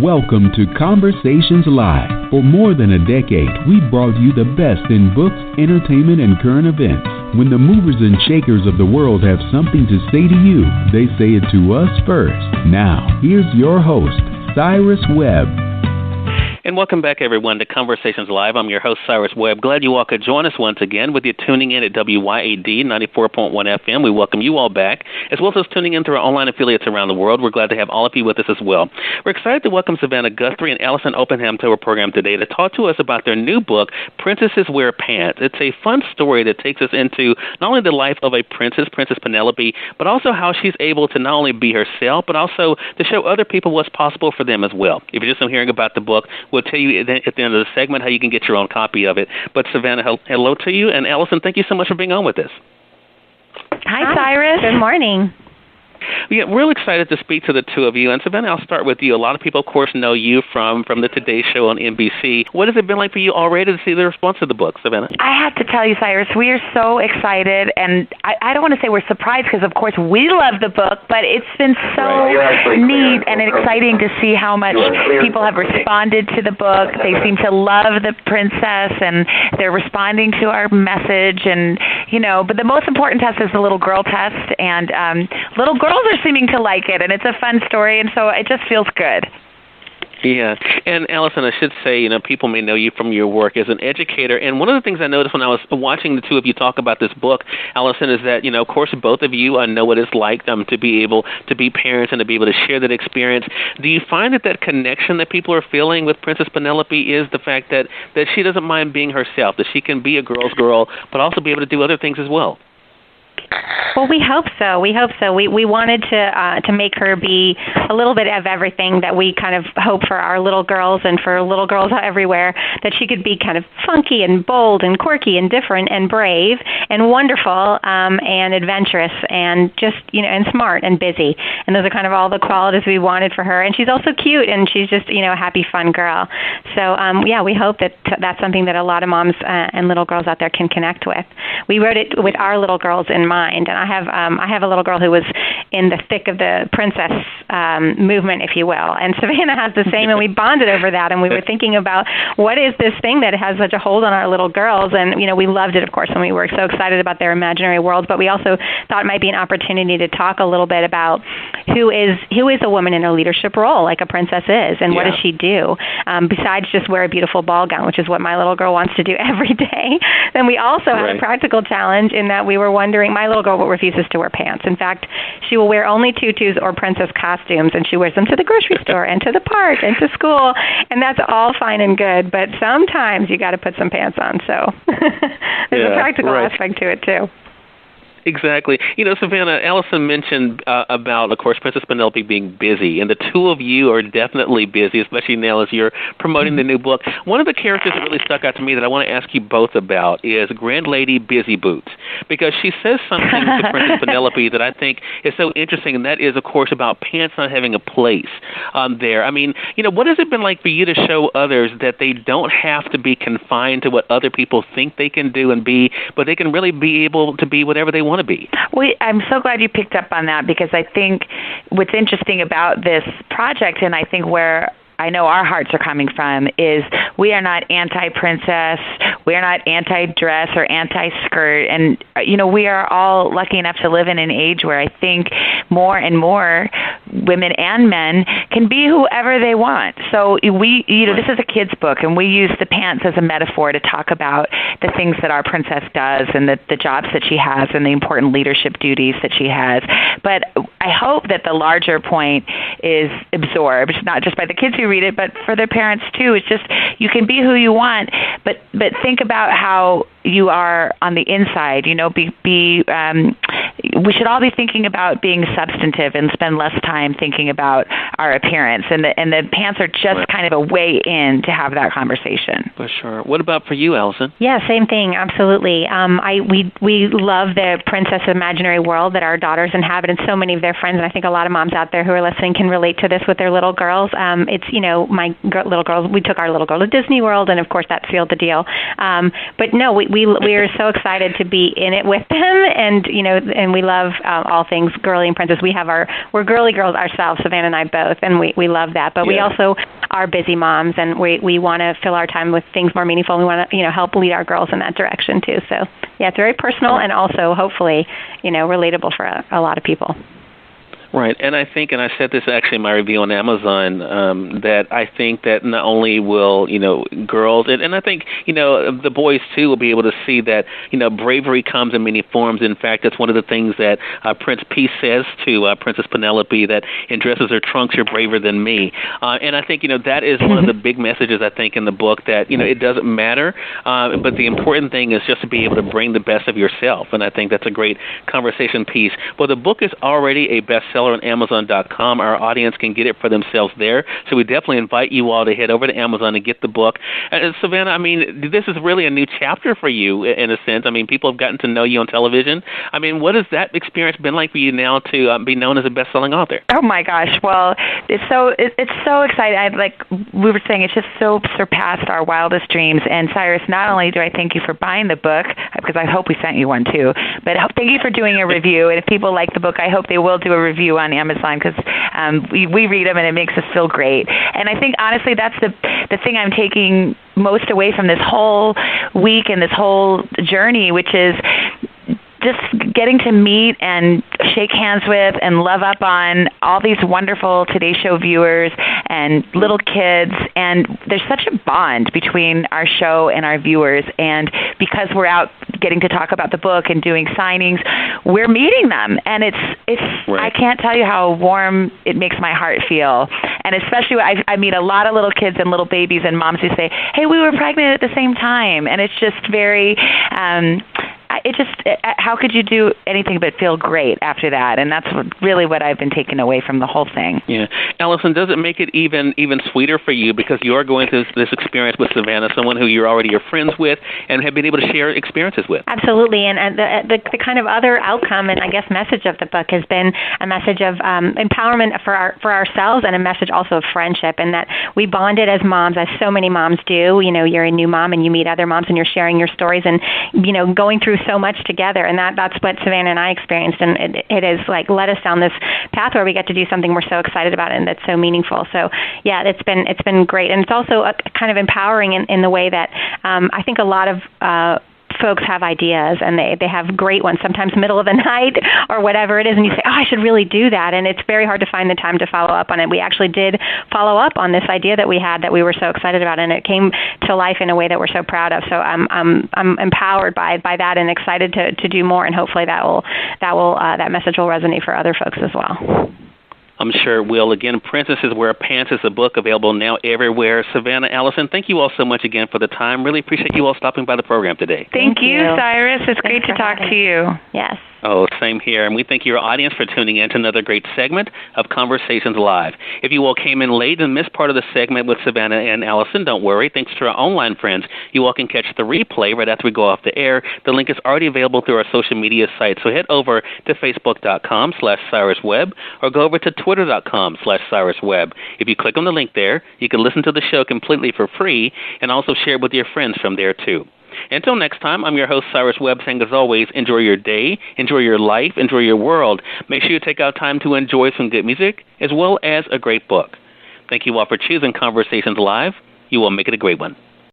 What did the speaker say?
Welcome to Conversations Live. For more than a decade, we've brought you the best in books, entertainment, and current events. When the movers and shakers of the world have something to say to you, they say it to us first. Now, here's your host, Cyrus Webb. And welcome back, everyone, to Conversations Live. I'm your host, Cyrus Webb. Glad you all could join us once again, with you tuning in at WYAD 94.1 FM. We welcome you all back, as well as tuning in through our online affiliates around the world. We're glad to have all of you with us as well. We're excited to welcome Savannah Guthrie and Allison Oppenheim to our program today to talk to us about their new book, Princesses Wear Pants. It's a fun story that takes us into not only the life of a princess, Princess Penelope, but also how she's able to not only be herself, but also to show other people what's possible for them as well. If you're just hearing about the book, we'll tell you at the end of the segment how you can get your own copy of it. But Savannah, hello to you, and Allison, thank you so much for being on with us. Hi, Cyrus. Good morning. Yeah, we're really excited to speak to the two of you. And Savannah, I'll start with you. A lot of people, of course, know you from the Today Show on NBC. What has it been like for you already to see the response to the book, Savannah? I have to tell you, Cyrus, we are so excited. And I don't want to say we're surprised because, of course, we love the book, but it's been so neat and exciting to see how much people have responded to the book. They seem to love the princess, and they're responding to our message. And, you know, but the most important test is the little girl test. And little girls are seeming to like it, and it's a fun story, and so it just feels good. Yeah, and Allison, I should say, you know, people may know you from your work as an educator, and one of the things I noticed when I was watching the two of you talk about this book, Allison, is that, you know, of course, both of you know what it's like to be able to be parents and to be able to share that experience. Do you find that connection that people are feeling with Princess Penelope is the fact that she doesn't mind being herself, that she can be a girl's girl, but also be able to do other things as well? Well, we hope so. We wanted to make her be a little bit of everything that we kind of hope for our little girls and for little girls everywhere, that she could be kind of funky and bold and quirky and different and brave and wonderful and adventurous and just, you know, and smart and busy. And those are kind of all the qualities we wanted for her. And she's also cute, and she's just, you know, a happy, fun girl. So, yeah, we hope that that's something that a lot of moms and little girls out there can connect with. We wrote it with our little girls in mind, and I have a little girl who was in the thick of the princess movement, if you will, and Savannah has the same, and we bonded over that, and we were thinking about what is this thing that has such a hold on our little girls, and, you know, we loved it, of course, and we were so excited about their imaginary worlds, but we also thought it might be an opportunity to talk a little bit about who is a woman in a leadership role, like a princess is, and what does she do, besides just wear a beautiful ball gown, which is what my little girl wants to do every day. Then we also had a practical challenge in that we were wondering, my little girl refuses to wear pants. In fact, she will wear only tutus or princess costumes, and she wears them to the grocery store and to the park and to school, and that's all fine and good, but sometimes you got to put some pants on, so there's a practical aspect to it, too. Exactly. You know, Savannah, Allison mentioned about, of course, Princess Penelope being busy, and the two of you are definitely busy, especially now as you're promoting the new book. One of the characters that really stuck out to me that I want to ask you both about is Grand Lady Busy Boots, because she says something to Princess Penelope that I think is so interesting, and that is, of course, about pants not having a place there. I mean, you know, what has it been like for you to show others that they don't have to be confined to what other people think they can do and be, but they can really be able to be whatever they want to be? Well, I'm so glad you picked up on that, because I think what's interesting about this project, and I think where I know our hearts are coming from, is we are not anti-princess, we are not anti-dress or anti-skirt, and, you know, we are all lucky enough to live in an age where I think more and more women and men can be whoever they want. So we, you know, this is a kid's book, and we use the pants as a metaphor to talk about the things that our princess does and the jobs that she has and the important leadership duties that she has. But I hope that the larger point is absorbed, not just by the kids who read it, but for their parents too. It's just, you can be who you want, but think about how you are on the inside. You know, we should all be thinking about being substantive and spend less time thinking about our appearance. And the pants are just kind of a way in to have that conversation. For sure. What about for you, Allison? Yeah, same thing. Absolutely. We love the princess imaginary world that our daughters inhabit, and so many of their friends, and I think a lot of moms out there who are listening can relate to this with their little girls. It's, you know, my little girls, we took our little girl to Disney World, and of course that sealed the deal. But no, we are so excited to be in it with them, and, you know, and and we love all things girly and princess. We're girly girls ourselves, Savannah and I both, and we love that. But we also are busy moms, and we want to fill our time with things more meaningful. And we want to help lead our girls in that direction too. So yeah, it's very personal and also hopefully relatable for a lot of people. Right, and I think, and I said this actually in my review on Amazon, that I think that not only will, girls, and I think, the boys, too, will be able to see that, bravery comes in many forms. In fact, that's one of the things that Prince Peace says to Princess Penelope, that in dresses or trunks, you're braver than me. And I think, that is one of the big messages, I think, in the book, that, it doesn't matter, but the important thing is just to be able to bring the best of yourself, and I think that's a great conversation piece. Well, the book is already a bestseller on Amazon.com. Our audience can get it for themselves there. So we definitely invite you all to head over to Amazon and get the book. Savannah, I mean, this is really a new chapter for you in a sense. I mean, people have gotten to know you on television. I mean, what has that experience been like for you now to be known as a best-selling author? Oh my gosh! Well, it's so exciting. Like we were saying, it's just so surpassed our wildest dreams. And Cyrus, not only do I thank you for buying the book, because I hope we sent you one too, but thank you for doing a review. And if people like the book, I hope they will do a review on Amazon, because we read them and it makes us feel great. And I think honestly that's the thing I'm taking most away from this whole week and this whole journey, which is just getting to meet and shake hands with and love up on all these wonderful Today Show viewers and little kids. And there's such a bond between our show and our viewers. And because we're out getting to talk about the book and doing signings, we're meeting them. And it's right. I can't tell you how warm it makes my heart feel. And especially I meet a lot of little kids and little babies and moms who say, hey, we were pregnant at the same time. And it's just very... how could you do anything but feel great after that? And that's really what I've been taking away from the whole thing. Yeah. Allison, does it make it even sweeter for you because you are going through this experience with Savannah, someone who you're already friends with and have been able to share experiences with? Absolutely. And the kind of other outcome and I guess message of the book has been a message of empowerment for ourselves and a message also of friendship, and that we bonded as moms, as so many moms do. You're a new mom and you meet other moms and you're sharing your stories and, going through so much together, and that's what Savannah and I experienced, and it has led us down this path where we get to do something we're so excited about and that's so meaningful. So yeah, it's been great, and it's also kind of empowering in the way that I think a lot of folks have ideas and they have great ones, sometimes middle of the night or whatever it is, and you say, oh, I should really do that, and it's very hard to find the time to follow up on it. We actually did follow up on this idea that we had that we were so excited about, and it came to life in a way that we're so proud of. So I'm empowered by that and excited to do more, and hopefully that message will resonate for other folks as well. I'm sure it will. Again, Princesses Wear Pants is a book available now everywhere. Savannah, Allison, thank you all so much again for the time. Really appreciate you all stopping by the program today. Thank you, Cyrus. It's great to talk to you. Yes. Oh, same here. And we thank your audience for tuning in to another great segment of Conversations Live. If you all came in late and missed part of the segment with Savannah and Allison, don't worry. Thanks to our online friends, you all can catch the replay right after we go off the air. The link is already available through our social media sites. So head over to Facebook.com/Cyrus Webb or go over to Twitter.com/Cyrus Webb. If you click on the link there, you can listen to the show completely for free and also share it with your friends from there too. Until next time, I'm your host, Cyrus Webb, saying as always, enjoy your day, enjoy your life, enjoy your world. Make sure you take out time to enjoy some good music as well as a great book. Thank you all for choosing Conversations Live. You will make it a great one.